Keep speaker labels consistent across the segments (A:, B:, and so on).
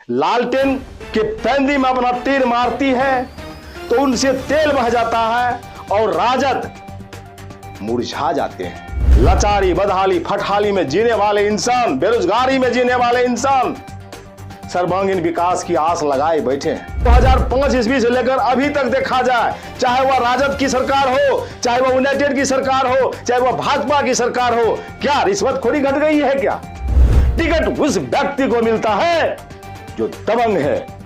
A: लालटेन के फैंदी में अपना तीर मारती है तो उनसे तेल बह जाता है और राजद मुरझा जाते हैं। लाचारी, बदहाली, फटहाली में जीने वाले इंसान, बेरोजगारी में जीने वाले इंसान सर्वांगीण विकास की आस लगाए बैठे हैं। 2005 ईस्वी से लेकर अभी तक देखा जाए, चाहे वह राजद की सरकार हो, चाहे वह यूनाइटेड की सरकार हो, चाहे वह भाजपा की सरकार हो, क्या रिश्वतखोरी घट गई है? क्या टिकट उस व्यक्ति को मिलता है जो दबंग है।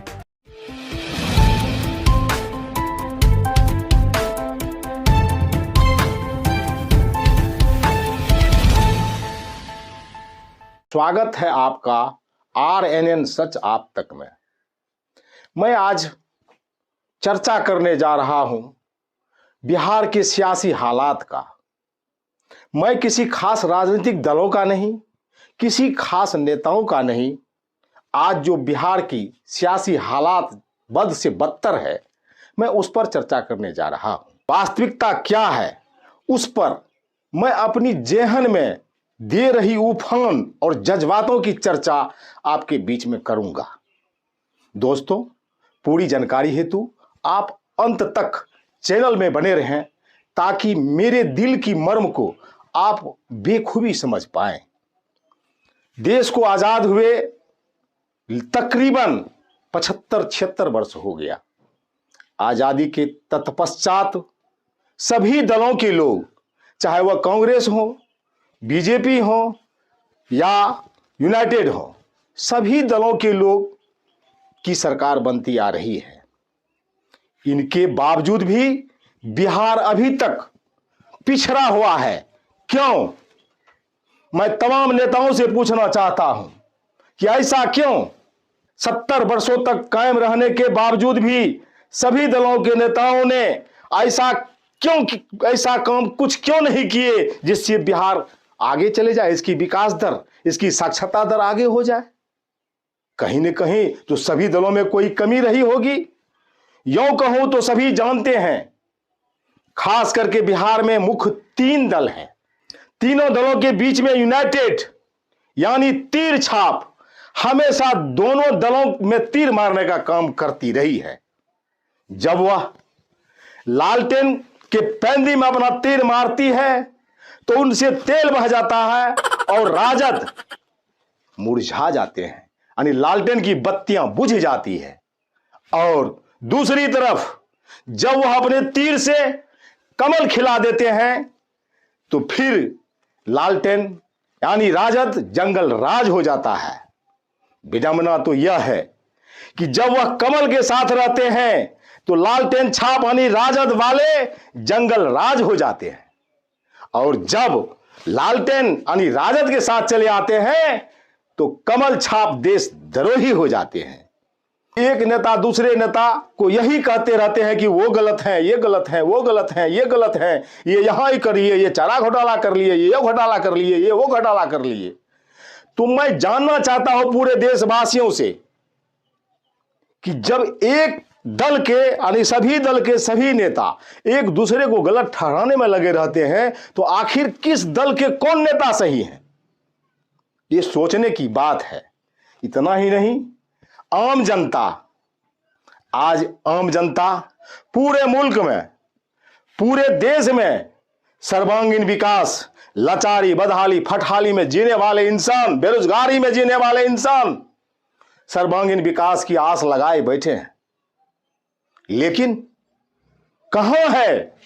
A: स्वागत है आपका RNN सच आप तक में। मैं आज चर्चा करने जा रहा हूं बिहार के सियासी हालात का। मैं किसी खास राजनीतिक दलों का नहीं, किसी खास नेताओं का नहीं। आज जो बिहार की सियासी हालात बद से बदतर है, मैं उस पर चर्चा करने जा रहा हूं। वास्तविकता क्या है उस पर मैं अपनी जेहन में दे रही उफान और जज्बातों की चर्चा आपके बीच में करूंगा। दोस्तों, पूरी जानकारी हेतु आप अंत तक चैनल में बने रहें ताकि मेरे दिल की मर्म को आप बेखूबी समझ पाएं। देश को आजाद हुए तकरीबन 75-76 वर्ष हो गया। आजादी के तत्पश्चात सभी दलों के लोग, चाहे वह कांग्रेस हो, बीजेपी हो या यूनाइटेड हो, सभी दलों के लोग की सरकार बनती आ रही है। इनके बावजूद भी बिहार अभी तक पिछड़ा हुआ है। क्यों? मैं तमाम नेताओं से पूछना चाहता हूं कि ऐसा क्यों? 70 वर्षों तक कायम रहने के बावजूद भी सभी दलों के नेताओं ने ऐसा काम कुछ क्यों नहीं किए जिससे बिहार आगे चले जाए, इसकी विकास दर, इसकी साक्षरता दर आगे हो जाए। कहीं न कहीं तो सभी दलों में कोई कमी रही होगी। यूं कहूं तो सभी जानते हैं, खास करके बिहार में मुख्य 3 दल हैं। तीनों दलों के बीच में यूनाइटेड यानी तीर छाप हमेशा दोनों दलों में तीर मारने का काम करती रही है। जब वह लालटेन के फैंदी में अपना तीर मारती है तो उनसे तेल बह जाता है और राजद मुरझा जाते हैं, यानी लालटेन की बत्तियां बुझ जाती है। और दूसरी तरफ जब वह अपने तीर से कमल खिला देते हैं तो फिर लालटेन यानी राजद जंगल राज हो जाता है। विडंबना तो यह है कि जब वह कमल के साथ रहते हैं तो लालटेन छाप यानी राजद वाले जंगल राज हो जाते हैं, और जब लालटेन यानी राजद के साथ चले आते हैं तो कमल छाप देश द्रोही हो जाते हैं। एक नेता दूसरे नेता को यही कहते रहते हैं कि वो गलत है, ये गलत है, वो गलत है, ये गलत है, ये यहां ही करिए, ये चारा घोटाला कर लिए, ये घोटाला कर लिए, ये वो घोटाला कर लिए। तो मैं जानना चाहता हूं पूरे देशवासियों से कि जब एक दल के यानी सभी दल के सभी नेता एक दूसरे को गलत ठहराने में लगे रहते हैं तो आखिर किस दल के कौन नेता सही हैं? ये सोचने की बात है। इतना ही नहीं, आम जनता, आज आम जनता पूरे मुल्क में, पूरे देश में सर्वांगीण विकास, लाचारी, बदहाली, फटहाली में जीने वाले इंसान, बेरोजगारी में जीने वाले इंसान सर्वांगीण विकास की आस लगाए बैठे हैं। लेकिन कहां है?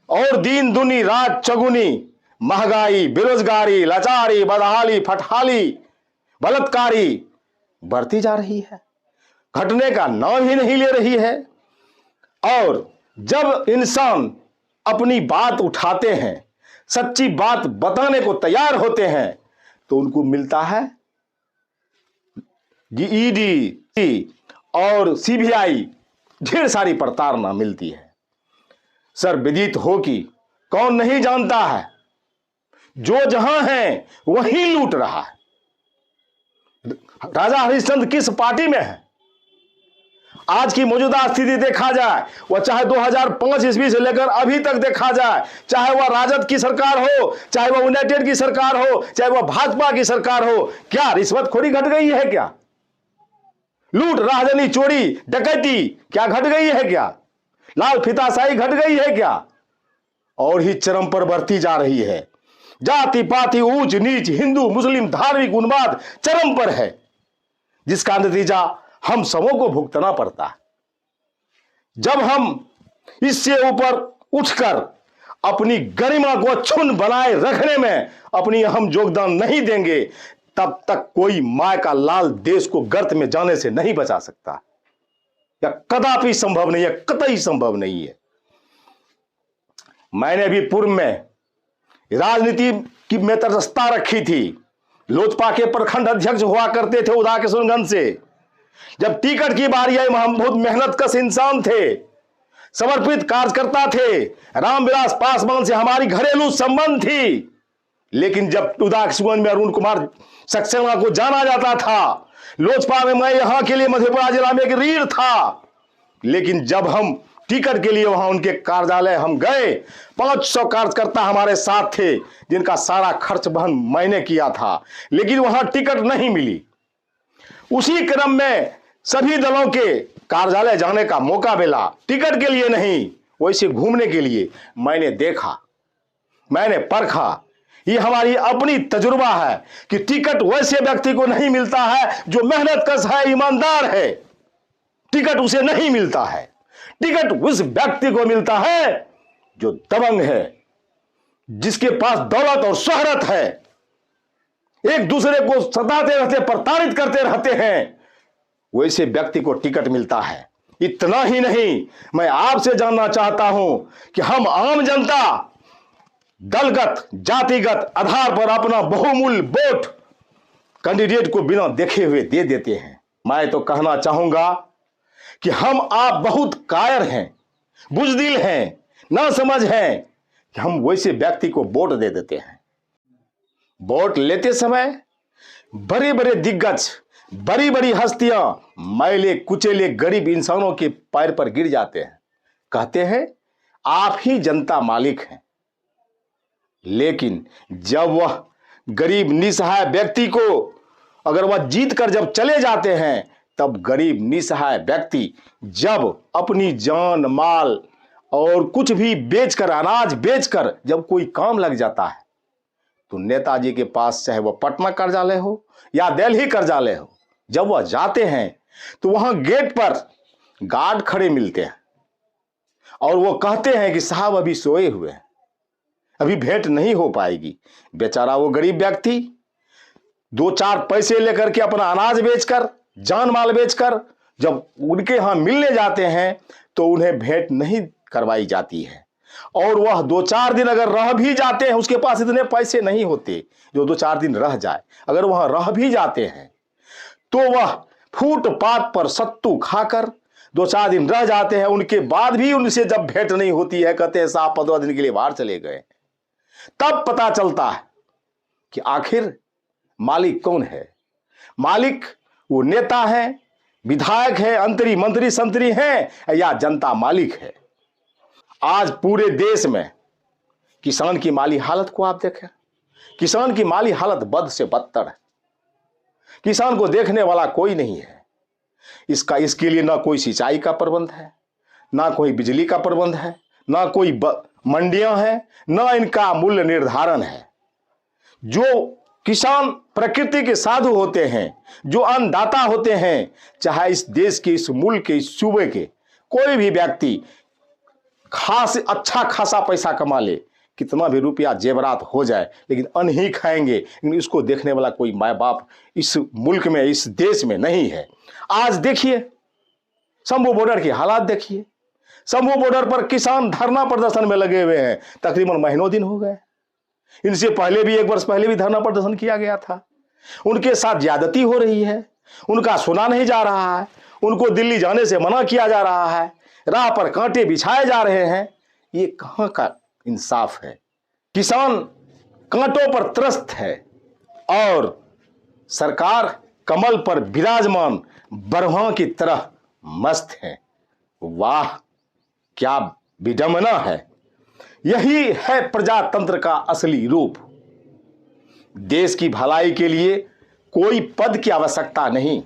A: और दिन दुनी रात चगुनी महंगाई, बेरोजगारी, लाचारी, बदहाली, फटहाली, बलात्कारी बढ़ती जा रही है, घटने का नाम ही नहीं ले रही है। और जब इंसान अपनी बात उठाते हैं, सच्ची बात बताने को तैयार होते हैं तो उनको मिलता है ईडी और CBI, ढेर सारी प्रताड़ना मिलती है। सर, विदित हो कि कौन नहीं जानता है, जो जहां है वहीं लूट रहा है। राजा हरिश्चंद्र किस पार्टी में है? आज की मौजूदा स्थिति देखा जाए, वह चाहे 2005 ईस्वी से लेकर अभी तक देखा जाए, चाहे वह राजद की सरकार हो, चाहे वह यूनाइटेड की सरकार हो, चाहे वह भाजपा की सरकार हो, क्या रिश्वतखोरी घट गई है? क्या लूट, राजधानी, चोरी, डकैती क्या घट गई है क्या? लाल फीताशाही घट गई है क्या? और ही चरम पर बढ़ती जा रही है। जाति पाति, ऊंच नीच, हिंदू मुस्लिम, धार्मिक उन्माद चरम पर है, जिसका नतीजा हम सबों को भुगतना पड़ता है। जब हम इससे ऊपर उठकर अपनी गरिमा को अक्षुण्ण बनाए रखने में अपनी अहम योगदान नहीं देंगे, तब तक कोई माय का लाल देश को गर्त में जाने से नहीं बचा सकता। यह कदापि संभव नहीं है, कतई संभव नहीं है। मैंने भी पूर्व में राजनीति की में तटस्थता रखी थी। लोजपा के प्रखंड अध्यक्ष हुआ करते थे उदा किशनगंज से। जब टिकट की बारी आई, हम बहुत मेहनतकश इंसान थे, समर्पित कार्यकर्ता थे, रामविलास पासवान से हमारी घरेलू संबंध थी। लेकिन जब उदा किशनगंज में अरुण कुमार सक्सेना को जाना जाता था, लोजपा में मैं यहां के लिए मधेपुरा जिला में एक रीढ़ था। लेकिन जब हम टिकट के लिए वहां उनके कार्यालय हम गए, 500 कार्यकर्ता हमारे साथ थे, जिनका सारा खर्च वहन मैंने किया था, लेकिन वहां टिकट नहीं मिली। उसी क्रम में सभी दलों के कार्यालय जाने का मौका मिला, टिकट के लिए नहीं, वैसे घूमने के लिए। मैंने देखा, मैंने परखा, ये हमारी अपनी तजुर्बा है कि टिकट वैसे व्यक्ति को नहीं मिलता है जो मेहनतकश है, ईमानदार है। टिकट उसे नहीं मिलता है। टिकट उस व्यक्ति को मिलता है जो दबंग है, जिसके पास दौलत और शोहरत है, एक दूसरे को सताते रहते, प्रताड़ित करते रहते हैं, वैसे व्यक्ति को टिकट मिलता है। इतना ही नहीं, मैं आपसे जानना चाहता हूं कि हम आम जनता दलगत जातिगत आधार पर अपना बहुमूल्य वोट कैंडिडेट को बिना देखे हुए दे देते हैं। मैं तो कहना चाहूंगा कि हम आप बहुत कायर हैं, बुजदिल हैं, ना समझ हैं कि हम वैसे व्यक्ति को वोट दे देते हैं। वोट लेते समय बड़े बड़े दिग्गज, बड़ी बड़ी हस्तियां मैले कुचेले गरीब इंसानों के पैर पर गिर जाते हैं, कहते हैं आप ही जनता मालिक हैं। लेकिन जब वह गरीब निसहाय व्यक्ति को अगर वह जीत कर जब चले जाते हैं, तब गरीब निसहाय व्यक्ति जब अपनी जान माल और कुछ भी बेचकर, अनाज बेचकर जब कोई काम लग जाता है, तो नेताजी के पास चाहे वह पटना कार्यालय हो या दिल्ली कार्यालय हो, जब वह जाते हैं तो वहां गेट पर गार्ड खड़े मिलते हैं और वो कहते हैं कि साहब अभी सोए हुए हैं, अभी भेंट नहीं हो पाएगी। बेचारा वो गरीब व्यक्ति 2-4 पैसे लेकर के अपना अनाज बेचकर, जान माल बेचकर जब उनके यहां मिलने जाते हैं तो उन्हें भेंट नहीं करवाई जाती है। और वह 2-4 दिन अगर रह भी जाते हैं, उसके पास इतने पैसे नहीं होते जो 2-4 दिन रह जाए। अगर वहां रह भी जाते हैं तो वह फुटपाथ पर सत्तू खाकर 2-4 दिन रह जाते हैं। उनके बाद भी उनसे जब भेंट नहीं होती है, कहते हैं साहब 15 दिन के लिए बाहर चले गए। तब पता चलता है कि आखिर मालिक कौन है। मालिक वो नेता है, विधायक है, अंतरी मंत्री संतरी है, या जनता मालिक है। आज पूरे देश में किसान की माली हालत को आप देखें, किसान की माली हालत बद से बदतर है। किसान को देखने वाला कोई नहीं है। इसके लिए ना कोई सिंचाई का प्रबंध है, ना कोई बिजली का प्रबंध है, ना कोई मंडियां हैं, ना इनका मूल्य निर्धारण है। जो किसान प्रकृति के साधु होते हैं, जो अन्नदाता होते हैं, चाहे इस देश के, इस मुल्क के, इस सूबे के कोई भी व्यक्ति अच्छा खासा पैसा कमा ले, कितना भी रुपया जेवरात हो जाए, लेकिन अन्न ही खाएंगे। लेकिन इसको देखने वाला कोई माँ बाप इस मुल्क में, इस देश में नहीं है। आज देखिए शंभू बॉर्डर की हालात देखिए। शंभू बॉर्डर पर किसान धरना प्रदर्शन में लगे हुए हैं, तकरीबन महीनों दिन हो गए। इनसे पहले भी 1 वर्ष पहले भी धरना प्रदर्शन किया गया था। उनके साथ ज्यादती हो रही है, उनका सुना नहीं जा रहा है, उनको दिल्ली जाने से मना किया जा रहा है, राह पर कांटे बिछाए जा रहे हैं। ये कहां का इंसाफ है। किसान कांटों पर त्रस्त है और सरकार कमल पर विराजमान बरहा की तरह मस्त है। वाह क्या विडंबना है। यही है प्रजातंत्र का असली रूप। देश की भलाई के लिए कोई पद की आवश्यकता नहीं,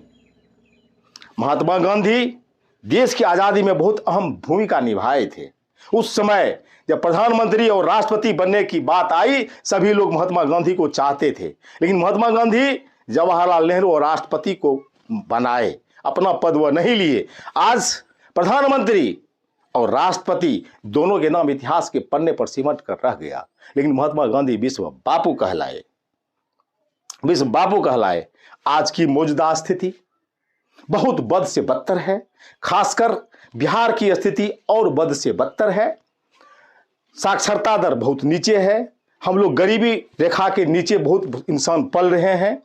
A: महात्मा गांधी देश की आजादी में बहुत अहम भूमिका निभाए थे। उस समय जब प्रधानमंत्री और राष्ट्रपति बनने की बात आई, सभी लोग महात्मा गांधी को चाहते थे, लेकिन महात्मा गांधी जवाहरलाल नेहरू और राष्ट्रपति को बनाए, अपना पद वह नहीं लिए। आज प्रधानमंत्री और राष्ट्रपति दोनों के नाम इतिहास के पन्ने पर सिमट कर रह गया, लेकिन महात्मा गांधी विश्व बापू कहलाए, विश्व बापू कहलाए। आज की मौजूदा स्थिति बहुत बद से बदतर है, खासकर बिहार की स्थिति और बद से बदतर है। साक्षरता दर बहुत नीचे है, हम लोग गरीबी रेखा के नीचे बहुत इंसान पल रहे हैं।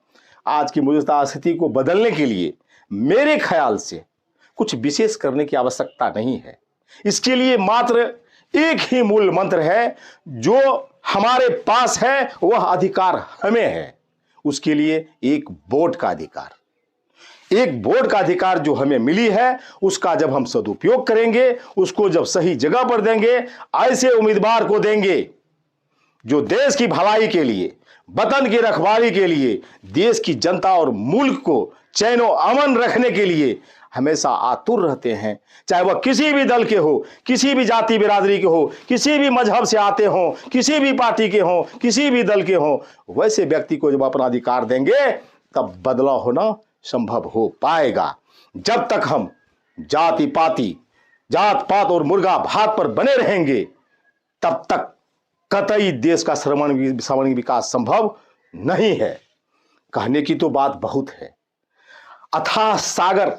A: आज की मौजूदा स्थिति को बदलने के लिए मेरे ख्याल से कुछ विशेष करने की आवश्यकता नहीं है। इसके लिए मात्र एक ही मूल मंत्र है, जो हमारे पास है वह अधिकार हमें है। उसके लिए एक वोट का अधिकार, एक वोट का अधिकार जो हमें मिली है, उसका जब हम सदुपयोग करेंगे, उसको जब सही जगह पर देंगे, ऐसे उम्मीदवार को देंगे जो देश की भलाई के लिए, वतन की रखवाली के लिए, देश की जनता और मुल्क को चैन और अमन रखने के लिए हमेशा आतुर रहते हैं। चाहे वह किसी भी दल के हो, किसी भी जाति बिरादरी के हो, किसी भी मजहब से आते हो, किसी भी पार्टी के हो, किसी भी दल के हो, वैसे व्यक्ति को जब अपना अधिकार देंगे तब बदलाव होना संभव हो पाएगा। जब तक हम जाति पाति, जात पात और भात पर बने रहेंगे, तब तक कतई देश का सर्वांगीण विकास संभव नहीं है। कहने की तो बात बहुत है, अथाह सागर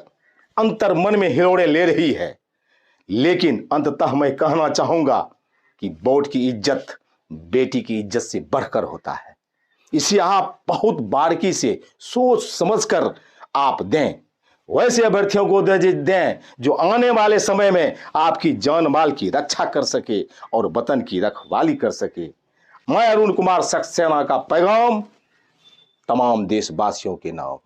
A: अंतर मन में हिलोड़े ले रही है, लेकिन अंततः मैं कहना चाहूंगा कि वोट की इज्जत बेटी की इज्जत से बढ़कर होता है। इसे आप बहुत बारीकी से सोच समझकर आप दें, वैसे अभ्यर्थियों को दें जो आने वाले समय में आपकी जान माल की रक्षा कर सके और वतन की रखवाली कर सके। मैं अरुण कुमार सक्सेना का पैगाम तमाम देशवासियों के नाम।